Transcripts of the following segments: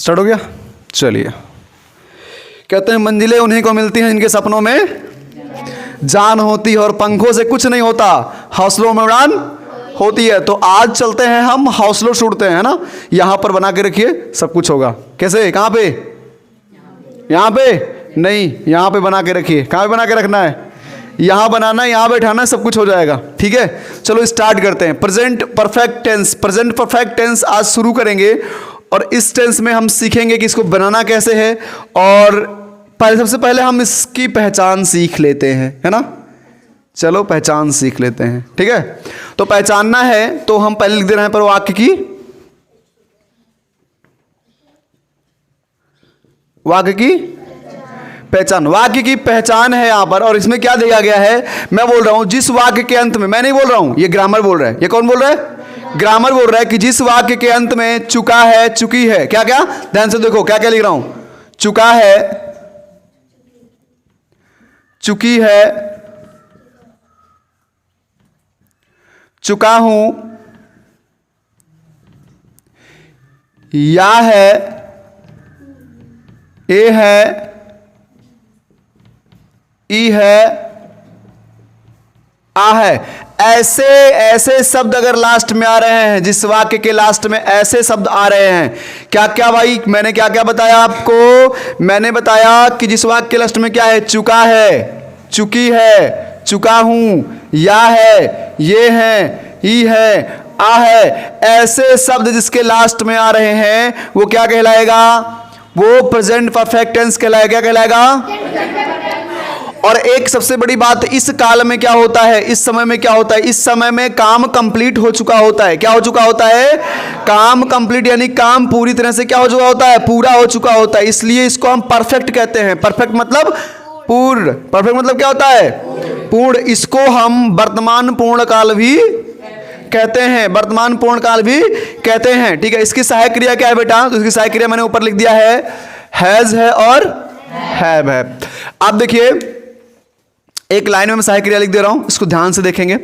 Start हो गया। चलिए, कहते हैं मंजिलें उन्हीं को मिलती हैं जिनके सपनों में जान होती है, और पंखों से कुछ नहीं होता, हौसलों में उड़ान होती है। तो आज चलते हैं हम हौसलों से उड़ते हैं, है ना। यहाँ पर बना के रखिए, सब कुछ होगा। कैसे, कहाँ पे? यहाँ पे नहीं, यहाँ पे बना के रखिए। कहाँ पे बना के रखना है? यहाँ बनाना है, यहाँ बैठाना है, सब कुछ हो जाएगा। ठीक है, चलो स्टार्ट करते हैं। Present perfect tense, present perfect tense आज शुरू करेंगे, और इस टेंस में हम सीखेंगे कि इसको बनाना कैसे है, और सबसे पहले हम इसकी पहचान सीख लेते हैं, है ना। चलो पहचान सीख लेते हैं। ठीक है, तो पहचानना है तो हम पहले लिख दे रहे हैं पर वाक्य की, वाक्य की पहचान। वाक्य की पहचान है यहां पर, और इसमें क्या दिया गया है, मैं बोल रहा हूं जिस वाक्य के अंत में, मैं नहीं बोल रहा हूं, ये ग्रामर बोल रहा है। ये कौन बोल रहा है? ग्रामर बोल रहा है कि जिस वाक्य के अंत में चुका है, चुकी है, क्या क्या, ध्यान से देखो क्या क्या लिख रहा हूं। चुका है, चुकी है, चुका हूं, या है, ए है, ई है, आ है, ऐसे ऐसे शब्द अगर लास्ट में आ रहे हैं, जिस वाक्य के लास्ट में ऐसे शब्द आ रहे हैं, क्या क्या भाई, मैंने क्या क्या बताया आपको? मैंने बताया कि जिस वाक्य के लास्ट में क्या है, चुका है, चुकी है, चुका हूं, या है, ये है, ई है, आ है, ऐसे शब्द जिसके लास्ट में आ रहे हैं वो क्या कहलाएगा? वो प्रेजेंट परफेक्ट टेंस कहलाएगा। क्या कहलाएगा? और एक सबसे बड़ी बात, इस काल में क्या होता है, इस समय में क्या होता है, इस समय में काम कंप्लीट हो चुका होता है। क्या हो चुका होता है? काम कंप्लीट, यानी काम पूरी तरह से क्या हो चुका होता है, पूरा हो चुका होता है। इसलिए इसको हम परफेक्ट कहते हैं। परफेक्ट मतलब पूर्ण, परफेक्ट मतलब क्या होता है? पूर्ण। इसको हम वर्तमान पूर्ण काल भी कहते हैं, वर्तमान पूर्ण काल भी कहते हैं। ठीक है, इसकी सहायक क्रिया क्या है बेटा? तो इसकी सहायक क्रिया मैंने ऊपर लिख दिया है, हैज है और हैव है। आप देखिए, एक लाइन में मैं सहायक क्रिया लिख दे रहा हूं, इसको ध्यान से देखेंगे।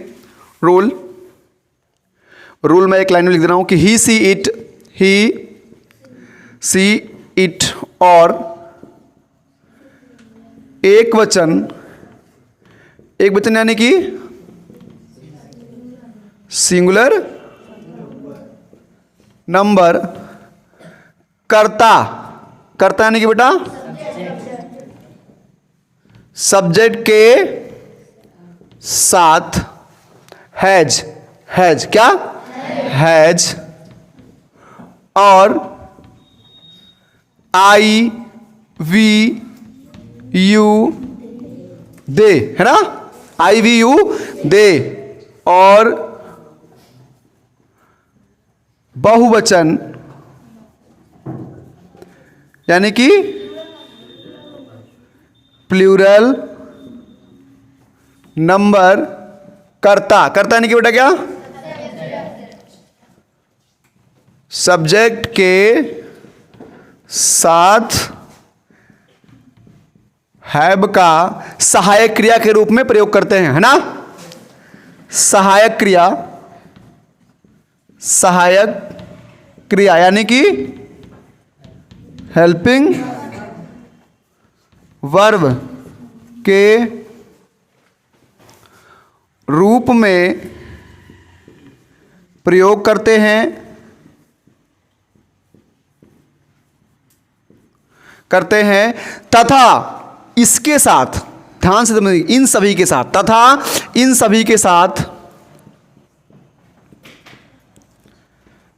रूल में एक लाइन में लिख दे रहा हूं कि ही see it, he see it, और एक वचन यानी कि सिंगुलर नंबर, कर्ता यानी कि बेटा सब्जेक्ट के साथ हैज, क्या, हैज, और आई वी यू दे, है ना, आई वी यू दे, और बहुवचन यानी कि प्लूरल नंबर, कर्ता यानी कि बेटा क्या, सब्जेक्ट के साथ हैव का सहायक क्रिया के रूप में प्रयोग करते हैं, है ना। सहायक क्रिया यानी कि हेल्पिंग वर्ब के रूप में प्रयोग करते हैं तथा इसके साथ, ध्यान से समझिए, इन सभी के साथ, तथा इन सभी के साथ,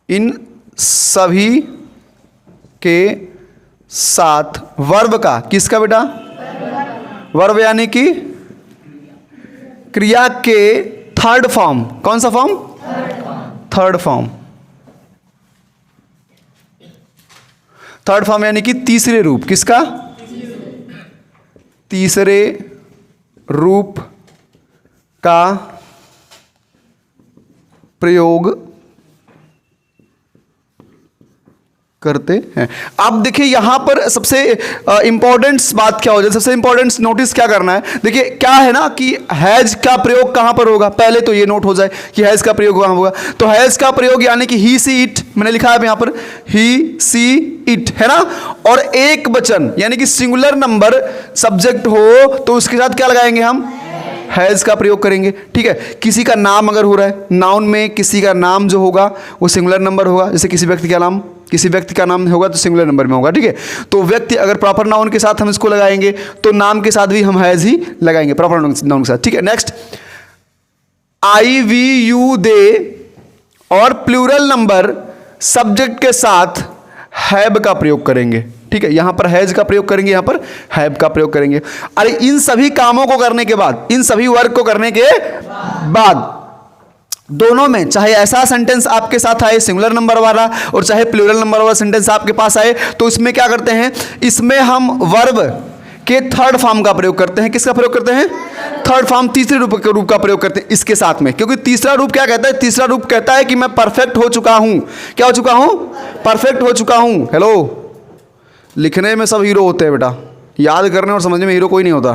इन सभी के साथ वर्ब का, किसका बेटा, वर्ब यानी कि क्रिया के थर्ड फॉर्म, कौन सा form, third form, third form यानी कि तीसरे रूप, किसका, तीसरे रूप का प्रयोग करते हैं। अब देखिए यहां पर सबसे इंपॉर्टेंट बात क्या हो जाए, सबसे इंपॉर्टेंट नोटिस क्या करना है। देखिए क्या है ना कि हैज का प्रयोग कहां पर होगा, पहले तो ये नोट हो जाए कि हैज का प्रयोग कहां होगा। तो हैज का प्रयोग यानी कि ही सी इट, मैंने लिखा है यहां पर ही सी इट, है ना। और एक वचन यानी कि सिंगुलर नंबर सब्जेक्ट हो तो उसके साथ क्या लगाएंगे हम, हैज का प्रयोग करेंगे। ठीक है, किसी का नाम अगर हो रहा है, नाउन में किसी का नाम जो होगा वो सिंगुलर नंबर होगा। जैसे किसी व्यक्ति का नाम होगा तो सिंगुलर नंबर में होगा। ठीक है, तो व्यक्ति अगर प्रॉपर नाउन के साथ हम इसको लगाएंगे तो नाम के साथ भी हम हैज ही लगाएंगे, प्रॉपर नाउन के साथ। ठीक है, next, I we you they और प्लूरल नंबर सब्जेक्ट के साथ हैव का प्रयोग करेंगे। ठीक है, यहां पर हैज का प्रयोग करेंगे, यहां पर हैव का प्रयोग करेंगे। अरे इन सभी कामों को करने के बाद, इन सभी वर्क को करने के बाद दोनों में चाहे ऐसा सेंटेंस आपके साथ आए सिंगुलर नंबर वाला और चाहे प्लूरल नंबर वाला सेंटेंस आपके पास आए, तो इसमें क्या करते हैं, इसमें हम वर्ब के थर्ड फॉर्म का प्रयोग करते हैं। किसका प्रयोग करते हैं, थर्ड फॉर्म, तीसरे रूप का प्रयोग करते हैं इसके साथ में। क्योंकि तीसरा रूप क्या कहता है, तीसरा रूप कहता है कि मैं परफेक्ट हो चुका हूं। क्या हो चुका हूं, परफेक्ट हो चुका हूं। हेलो, लिखने में सब हीरो होते हैं बेटा, याद करने और समझने में हीरो कोई नहीं होता।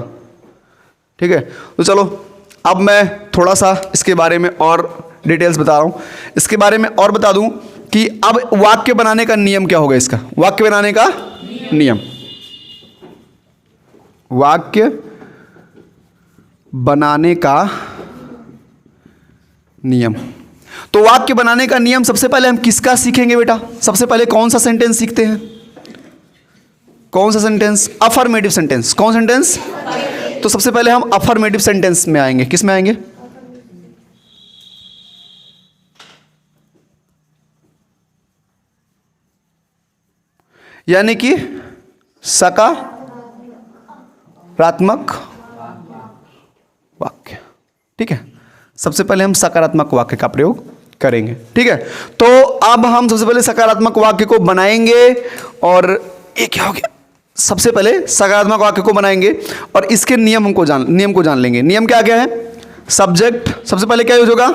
ठीक है, तो चलो अब मैं थोड़ा सा इसके बारे में और डिटेल्स बता रहा हूं। इसके बारे में और बता दूं कि अब वाक्य बनाने का नियम क्या होगा। इसका वाक्य बनाने का नियम, वाक्य बनाने का नियम। तो वाक्य बनाने का नियम सबसे पहले हम किसका सीखेंगे बेटा, सबसे पहले कौन सा सेंटेंस सीखते हैं, कौन सा सेंटेंस, अफर्मेटिव सेंटेंस। कौन सेंटेंस, तो सबसे पहले हम अफर्मेटिव सेंटेंस में आएंगे। किस में आएंगे, यानी कि सकारात्मक वाक्य। ठीक है, सबसे पहले हम सकारात्मक वाक्य का प्रयोग करेंगे। ठीक है, तो अब हम सबसे पहले सकारात्मक वाक्य को बनाएंगे। और ये क्या हो गया, सबसे पहले सकारात्मक वाक्य को बनाएंगे और इसके नियम को जान लेंगे। नियम क्या क्या है, सब्जेक्ट सबसे पहले क्या यूज होगा,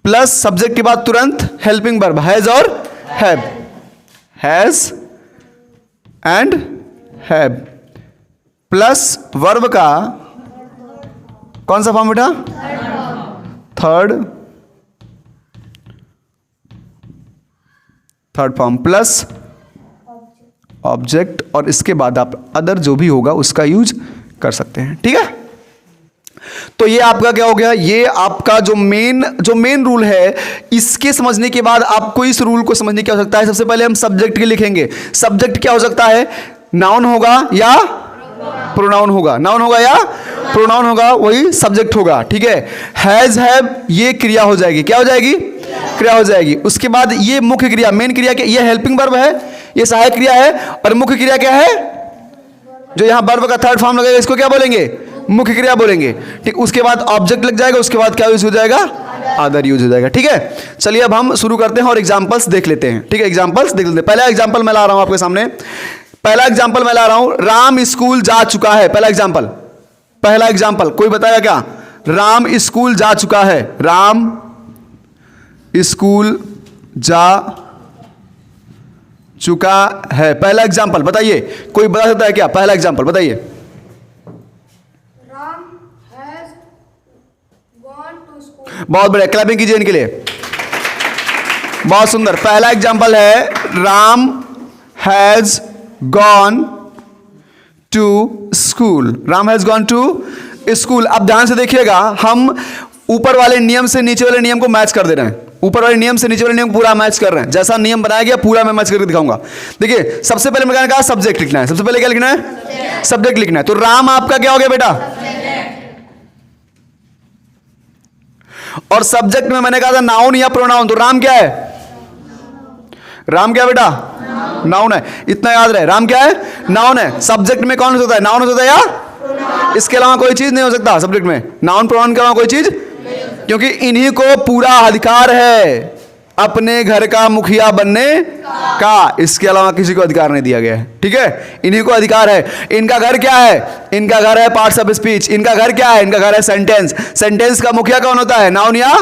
प्लस सब्जेक्ट के बाद तुरंत हेल्पिंग वर्ब हैज और have, has and have, plus verb का कौन सा फॉर्म बेटा, थर्ड फॉर्म, प्लस ऑब्जेक्ट, और इसके बाद आप अदर जो भी होगा उसका यूज कर सकते हैं। ठीक है, तो ये आपका क्या हो गया, ये आपका जो मेन रूल है, इसके समझने के बाद आपको इस रूल को समझने की आवश्यकता है। सबसे पहले हम सब्जेक्ट के लिखेंगे। सब्जेक्ट क्या हो सकता है, नाउन होगा या प्रोनाउन होगा, नाउन होगा या प्रोनाउन होगा, वही सब्जेक्ट होगा। ठीक है, हैज हैव ये क्रिया हो जाएगी, क्या हो जाएगी, क्रिया हो जाएगी। उसके बाद ये मुख्य क्रिया, मेन क्रिया क्या, ये हेल्पिंग वर्ब है, ये सहायक क्रिया है, और मुख्य क्रिया क्या है, जो यहां वर्ब का थर्ड फॉर्म लगेगा इसको क्या बोलेंगे, मुख्य क्रिया बोलेंगे। ठीक, उसके बाद ऑब्जेक्ट लग जाएगा, उसके बाद क्या यूज हो जाएगा, अदर यूज हो जाएगा। ठीक है, चलिए अब हम शुरू करते हैं और एग्जांपल्स देख लेते हैं। ठीक है, एग्जांपल्स देख लेते हैं। पहला एग्जांपल मैं ला रहा हूं आपके सामने, पहला एग्जांपल मैं ला रहा हूं, राम स्कूल जा चुका है। पहला एग्जांपल कोई बताएगा क्या, राम स्कूल जा चुका है, राम स्कूल जा चुका है। पहला एग्जांपल बताइए, कोई बता सकता है क्या, पहला एग्जांपल बताइए। बहुत बढ़िया, क्लैपिंग कीजिए इनके लिए, बहुत सुंदर। पहला एग्जांपल है Ram has gone to school, Ram has gone to school. अब ध्यान से देखिएगा, हम ऊपर वाले नियम से नीचे वाले नियम को मैच कर दे रहे हैं, ऊपर वाले नियम से नीचे वाले नियम को पूरा मैच कर रहे हैं। जैसा नियम बनाया गया पूरा मैं मैच करके दिखाऊंगा। देखिए सबसे पहले मैंने कहा सब्जेक्ट लिखना है, सबसे पहले क्या लिखना है, सब्जेक्ट लिखना है। तो राम आपका क्या हो गया बेटा, और सब्जेक्ट में मैंने कहा था नाउन या प्रोनाउन, तो राम क्या है, राम क्या बेटा, नाउन है। इतना याद रहे, राम क्या है, नाउन है। सब्जेक्ट में कौन हो सकता है, नाउन हो सकता है या इसके अलावा कोई चीज नहीं हो सकता सब्जेक्ट में, नाउन प्रोनाउन के अलावा कोई चीज, क्योंकि इन्हीं को पूरा अधिकार है अपने घर का मुखिया बनने का, इसके अलावा किसी को अधिकार नहीं दिया गया है। ठीक है, इन्हीं को अधिकार है। इनका घर क्या है, इनका घर है पार्ट्स ऑफ स्पीच। इनका घर क्या है, इनका घर है सेंटेंस। सेंटेंस का मुखिया कौन होता है, नाउन या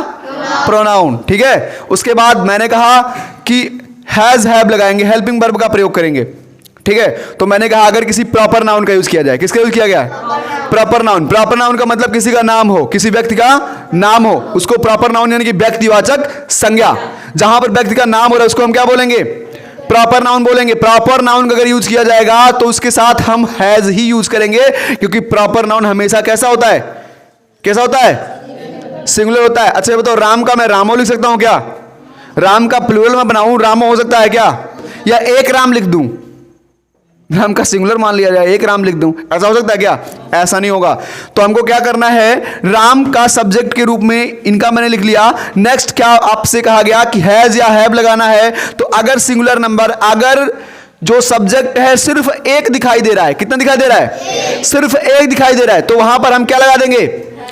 प्रोनाउन। ठीक है, उसके बाद मैंने कहा कि हैज हैव लगाएंगे, हेल्पिंग वर्ब का प्रयोग करेंगे। ठीक है, तो मैंने कहा अगर किसी प्रॉपर नाउन का यूज किया जाए, किसका यूज किया गया? Proper noun. प्रॉपर नाउन का मतलब किसी का नाम हो, किसी व्यक्ति का नाम हो, उसको प्रॉपर नाउन यानी कि व्यक्तिवाचक संज्ञा। जहां पर व्यक्ति का नाम हो रहा है उसको हम क्या बोलेंगे? प्रॉपर नाउन बोलेंगे। प्रॉपर नाउन का अगर यूज किया जाएगा तो उसके साथ हम हैज ही यूज करेंगे, क्योंकि प्रॉपर नाउन हमेशा कैसा होता है? कैसा होता है? सिंगुलर होता है। अच्छा बताओ, राम का मैं रामो लिख सकता हूं क्या? राम का प्लूरल में बनाऊं रामो हो सकता है क्या? या एक राम लिख दूं? राम का सिंगुलर मान लिया जाए, एक राम लिख दूं, ऐसा हो सकता है क्या? ऐसा नहीं होगा। तो हमको क्या करना है? राम का सब्जेक्ट के रूप में इनका मैंने लिख लिया। नेक्स्ट क्या आपसे कहा गया कि हैज या हैव लगाना है। तो अगर सिंगुलर नंबर, अगर जो सब्जेक्ट है सिर्फ एक दिखाई दे रहा है, कितना दिखाई दे रहा है? सिर्फ एक दिखाई दे रहा है, तो वहां पर हम क्या लगा देंगे?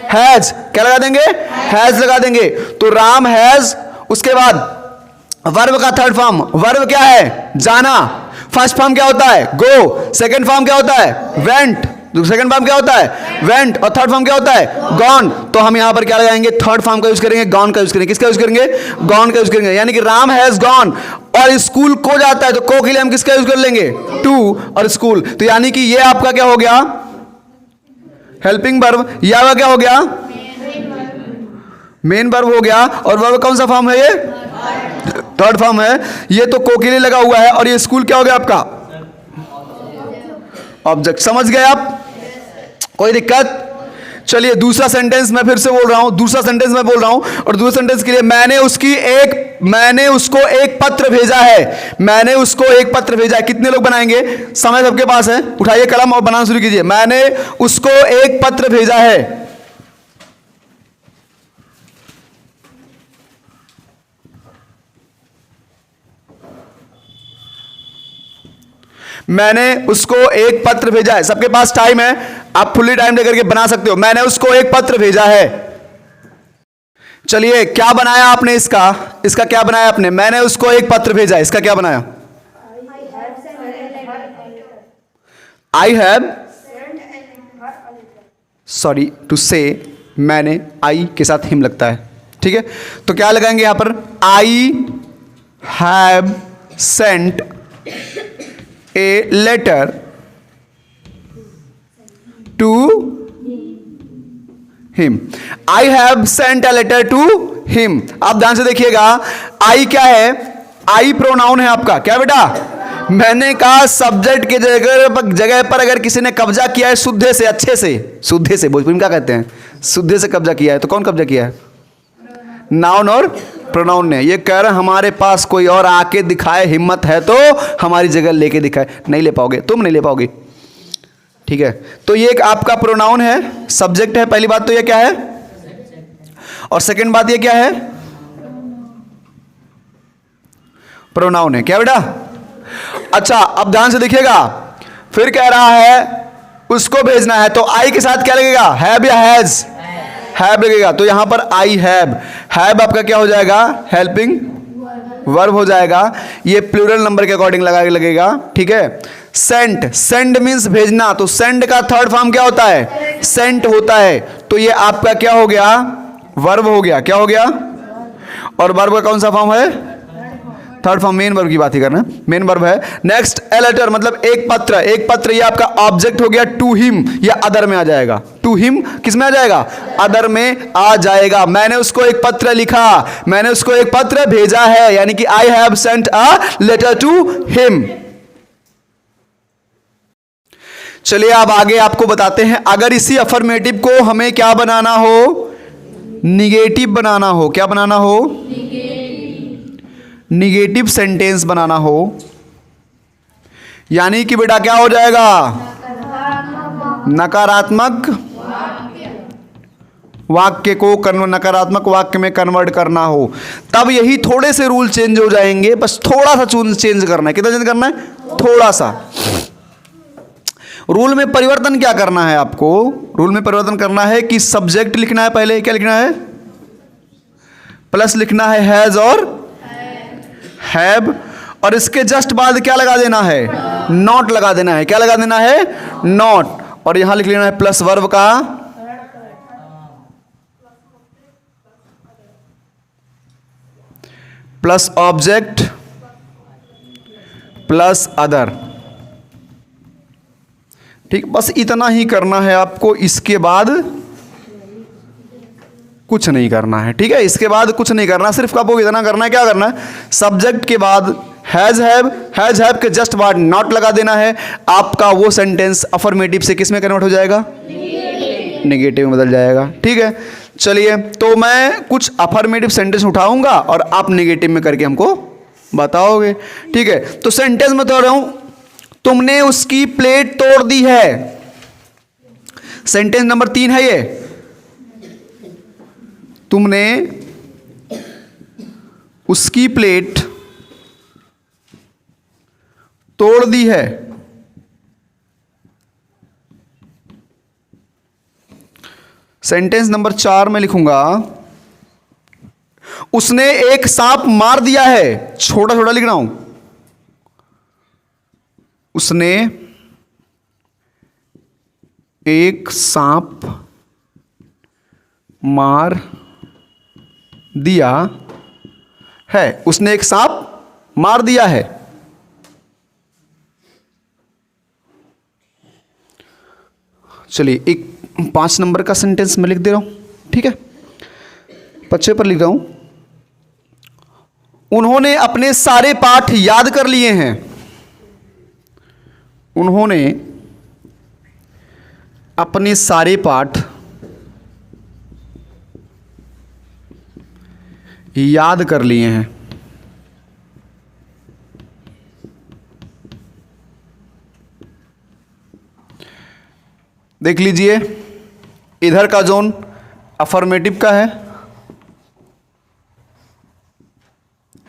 हैज। क्या लगा देंगे? हैज लगा देंगे। तो राम हैज, उसके बाद वर्ब का थर्ड फॉर्म, वर्ब क्या है? जाना। फर्स्ट फॉर्म क्या होता है? गो। सेकंड फॉर्म क्या होता है? वेंट। सेकंड फॉर्म क्या होता है? वेंट। और थर्ड फॉर्म क्या होता है? गॉन। तो हम यहां पर क्या लगाएंगे? थर्ड फॉर्म का यूज करेंगे, गॉन का यूज करेंगे। किसका यूज करेंगे? गॉन का यूज करेंगे। यानी कि राम हैज गॉन, और स्कूल को जाता है तो को के लिए हम किसका यूज कर लेंगे? टू। और स्कूल, तो यानी कि ये आपका क्या हो गया? Helping verb. या क्या हो गया? मेन वर्ब हो गया। और वर्ब कौन सा फॉर्म है? ये थर्ड फॉर्म है। ये तो को के लिए लगा हुआ है, और ये स्कूल क्या हो गया आपका? ऑब्जेक्ट। समझ गए आप? कोई दिक्कत? चलिए दूसरा सेंटेंस मैं फिर से बोल रहा हूं, दूसरा सेंटेंस मैं बोल रहा हूं, और दूसरे सेंटेंस के लिए मैंने उसको एक पत्र भेजा है। मैंने उसको एक पत्र भेजा है। कितने लोग बनाएंगे? समय सबके पास है, उठाइए कलम और बनाना शुरू कीजिए। मैंने उसको एक पत्र भेजा है। मैंने उसको एक पत्र भेजा है। सबके पास टाइम है, आप फुल्ली टाइम लेकर के बना सकते हो। मैंने उसको एक पत्र भेजा है। चलिए क्या बनाया आपने? इसका क्या बनाया आपने? मैंने उसको एक पत्र भेजा है, इसका क्या बनाया? आई हैव सॉरी टू से, मैंने आई के साथ हिम लगता है। ठीक है, तो क्या लगाएंगे यहां पर? I have sent a letter to him. I have sent a letter to him. आप ध्यान से देखिएगा, आई क्या है? आई प्रोनाउन है आपका। क्या बेटा? मैंने कहा सब्जेक्ट के जगह पर अगर किसी ने कब्जा किया है शुद्धे से, अच्छे से, शुद्धे से, भोजपुरी में क्या कहते हैं? शुद्धे से कब्जा किया है, तो कौन कब्जा किया है? नाउन और प्रोनाउन ने। ये कह रहे हमारे पास कोई और आके दिखाए, हिम्मत है तो हमारी जगह लेके दिखाए। नहीं ले पाओगे, तुम नहीं ले पाओगे। ठीक है, तो ये एक आपका प्रोनाउन है, सब्जेक्ट है। पहली बात तो ये क्या है, और सेकंड बात ये क्या है? प्रोनाउन है। क्या बेटा? अच्छा अब ध्यान से देखिएगा, फिर कह रहा है उसको भेजना है, तो आई के साथ क्या लगेगा? हैव या हैज? हैव लगेगा। तो यहां पर आई हैव, हैव आपका क्या हो जाएगा? हेल्पिंग वर्ब हो जाएगा। ये प्लूरल नंबर के अकॉर्डिंग लगेगा। ठीक है, सेंट, सेंड मीन्स भेजना, तो सेंड का थर्ड फॉर्म क्या होता है? सेंट होता है। तो ये आपका क्या हो गया? वर्ब हो गया। क्या हो गया? और वर्ब का कौन सा फॉर्म है? Third form. मेन वर्ब की बात ही करना, मेन वर्ब है। नेक्स्ट ए लेटर, मतलब एक पत्र। एक पत्र ये आपका ऑब्जेक्ट हो गया। टू हिम या अदर में आ जाएगा। टू हिम किस में आ जाएगा? अदर में आ जाएगा। मैंने उसको एक पत्र लिखा, मैंने उसको एक पत्र भेजा है, यानी कि I have sent a letter to him. चलिए अब आगे आपको बताते हैं, अगर इसी अफर्मेटिव को हमें क्या बनाना हो? निगेटिव बनाना हो। क्या बनाना हो? निगेटिव सेंटेंस बनाना हो, यानी कि बेटा क्या हो जाएगा? नकारात्मक वाक्य को नकारात्मक वाक्य में कन्वर्ट करना हो, तब यही थोड़े से रूल चेंज हो जाएंगे। बस थोड़ा सा चेंज करना है। कितना चेंज करना है? थोड़ा सा। रूल में परिवर्तन क्या करना है आपको? रूल में परिवर्तन करना है कि सब्जेक्ट लिखना है, पहले क्या लिखना है? प्लस लिखना है हैज और हैव, और इसके जस्ट बाद क्या लगा देना है? नॉट लगा देना है। क्या लगा देना है? नॉट। और यहां लिख लेना है प्लस वर्ब का प्लस ऑब्जेक्ट प्लस अदर। ठीक, बस इतना ही करना है आपको, इसके बाद कुछ नहीं करना है। ठीक है, इसके बाद कुछ नहीं करना, सिर्फ आपको इतना करना है। क्या करना है? सब्जेक्ट के बाद हैज हैव के जस्ट बाद नॉट लगा देना है। आपका वो सेंटेंस अफर्मेटिव से किस में कन्वर्ट हो जाएगा? नेगेटिव में बदल जाएगा। ठीक है, चलिए, तो मैं कुछ अफर्मेटिव सेंटेंस उठाऊंगा और आप नेगेटिव में करके हमको बताओगे। ठीक है, तो सेंटेंस में तो रहा हूं, तुमने उसकी प्लेट तोड़ दी है। सेंटेंस नंबर 3 है ये, तुमने उसकी प्लेट तोड़ दी है। सेंटेंस नंबर 4 में लिखूंगा, उसने एक सांप मार दिया है। छोटा छोटा लिख रहा हूं, उसने एक सांप मार दिया है। उसने एक सांप मार दिया है। चलिए, एक 5 नंबर का सेंटेंस मैं लिख दे रहा हूं। ठीक है, पच्चे पर लिख रहा हूं, उन्होंने अपने सारे पाठ याद कर लिए हैं। उन्होंने अपने सारे पाठ याद कर लिए हैं। देख लीजिए, इधर का जोन अफर्मेटिव का है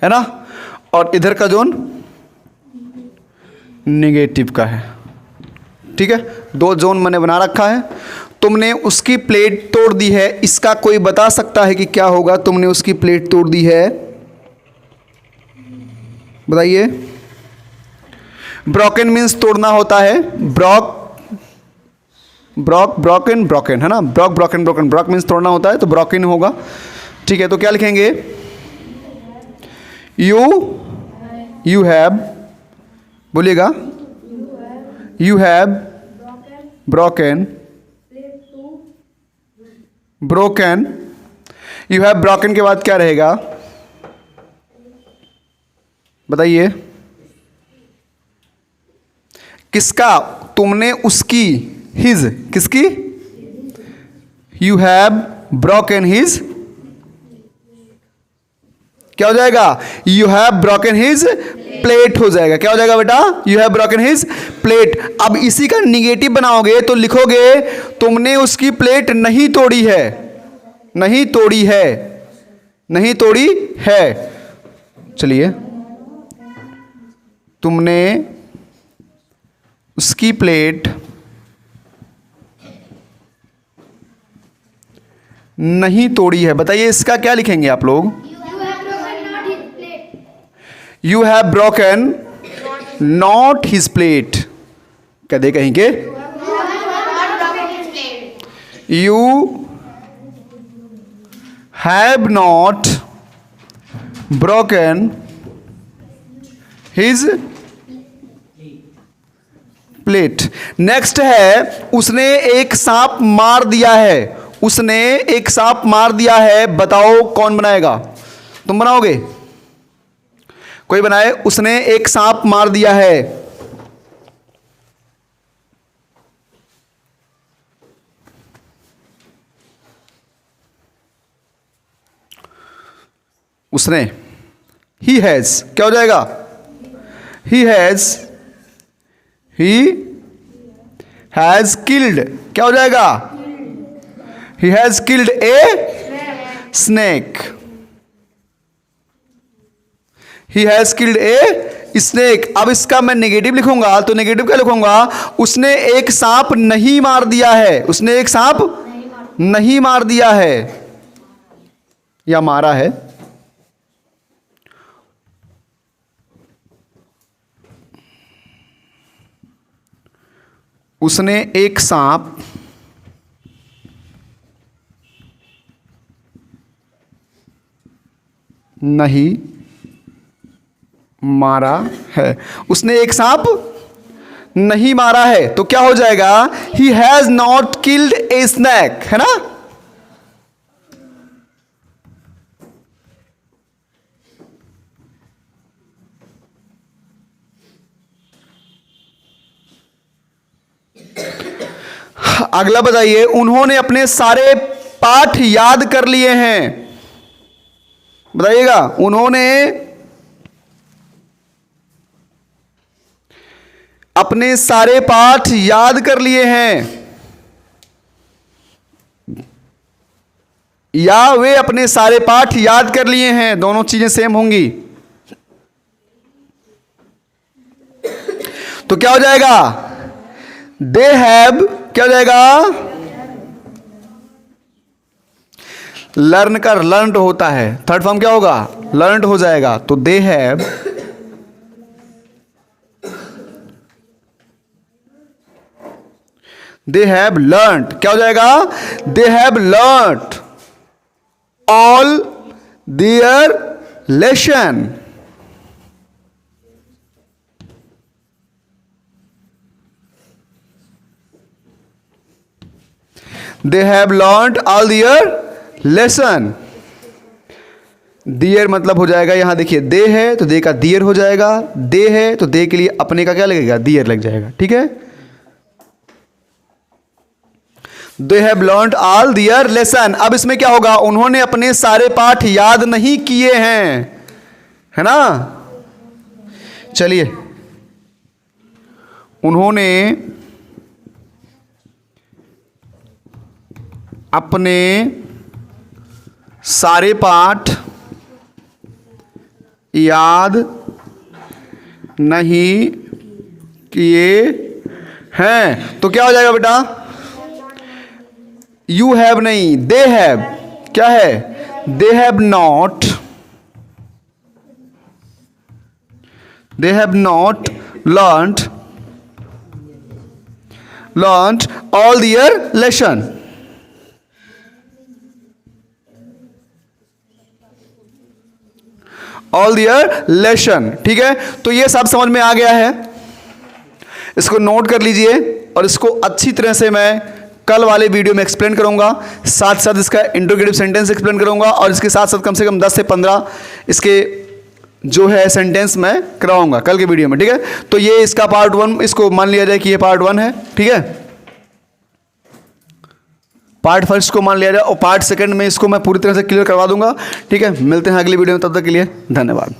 ना, और इधर का जोन नेगेटिव का है। ठीक है, 2 जोन मैंने बना रखा है। तुमने उसकी प्लेट तोड़ दी है, इसका कोई बता सकता है कि क्या होगा? तुमने उसकी प्लेट तोड़ दी है, बताइए। ब्रोकन मीन्स तोड़ना होता है। ब्रोकन है ना, ब्रोक मीन्स तोड़ना होता है, तो ब्रोकन होगा। ठीक है, तो क्या लिखेंगे? यू हैव, बोलिएगा, you have broken, you have broken के बाद क्या रहेगा? बताइए, किसका? तुमने उसकी, हिज, किसकी? यू हैव ब्रोकन हिज, क्या हो जाएगा? You have broken his plate हो जाएगा। क्या हो जाएगा बेटा? You have broken his plate. अब इसी का निगेटिव बनाओगे तो लिखोगे, तुमने उसकी प्लेट नहीं तोड़ी है, नहीं तोड़ी है, नहीं तोड़ी है। चलिए, तुमने उसकी प्लेट नहीं तोड़ी है। बताइए, इसका क्या लिखेंगे आप लोग? You have broken not his plate. क्या दे कहेंगे? You have not broken his plate. Next है, उसने एक सांप मार दिया है। उसने एक सांप मार दिया है, बताओ कौन बनाएगा? तुम बनाओगे? कोई बनाए, उसने एक सांप मार दिया है। उसने, ही हैज, क्या हो जाएगा? ही हैज किल्ड, क्या हो जाएगा? He has killed a snake. He has killed a snake. अब इसका मैं नेगेटिव लिखूंगा, तो नेगेटिव क्या लिखूंगा? उसने एक सांप नहीं मार दिया है। उसने एक सांप नहीं मार दिया है या मारा है। उसने एक सांप नहीं मारा है। उसने एक सांप नहीं मारा है, तो क्या हो जाएगा? He has not killed A snack, है ना? अगला बताइए, उन्होंने अपने सारे पाठ याद कर लिए हैं। बताइएगा, उन्होंने अपने सारे पाठ याद कर लिए हैं, या वे अपने सारे पाठ याद कर लिए हैं। दोनों चीजें सेम होंगी। तो क्या हो जाएगा? दे हैव, क्या हो जाएगा? लर्न कर लर्नड होता है, थर्ड फॉर्म क्या होगा? लर्नड हो जाएगा। तो दे हैव लर्नड, क्या हो जाएगा? They have learned all their lesson. They have learned all their lesson. Their मतलब हो जाएगा, यहां देखिए दे है तो दे का दियर हो जाएगा, दे है तो दे के लिए अपने का क्या लगेगा? दियर लग जाएगा। ठीक है, they have learned all their lesson. अब इसमें क्या होगा? उन्होंने अपने सारे पाठ याद नहीं किए हैं, है ना? चलिए, उन्होंने अपने सारे पाठ याद नहीं किए हैं। तो क्या हो जाएगा बेटा? यू हैव नहीं, दे हैव, क्या है? They have not, learned all their lesson. All their lesson. ठीक है, तो ये सब समझ में आ गया है। इसको नोट कर लीजिए और इसको अच्छी तरह से मैं कल वाले वीडियो में एक्सप्लेन करूंगा। साथ साथ इसका इंट्रोगेटिव सेंटेंस एक्सप्लेन करूंगा और इसके साथ साथ कम से कम 10 से 15 इसके जो है सेंटेंस मैं कराऊंगा कल के वीडियो में। ठीक है, तो ये इसका पार्ट 1, इसको मान लिया जाए कि ये पार्ट 1 है। ठीक है, पार्ट फर्स्ट को मान लिया जाए और पार्ट सेकंड में इसको मैं पूरी तरह से क्लियर करवा दूंगा। ठीक है, मिलते हैं अगली वीडियो में, तब तक के लिए धन्यवाद।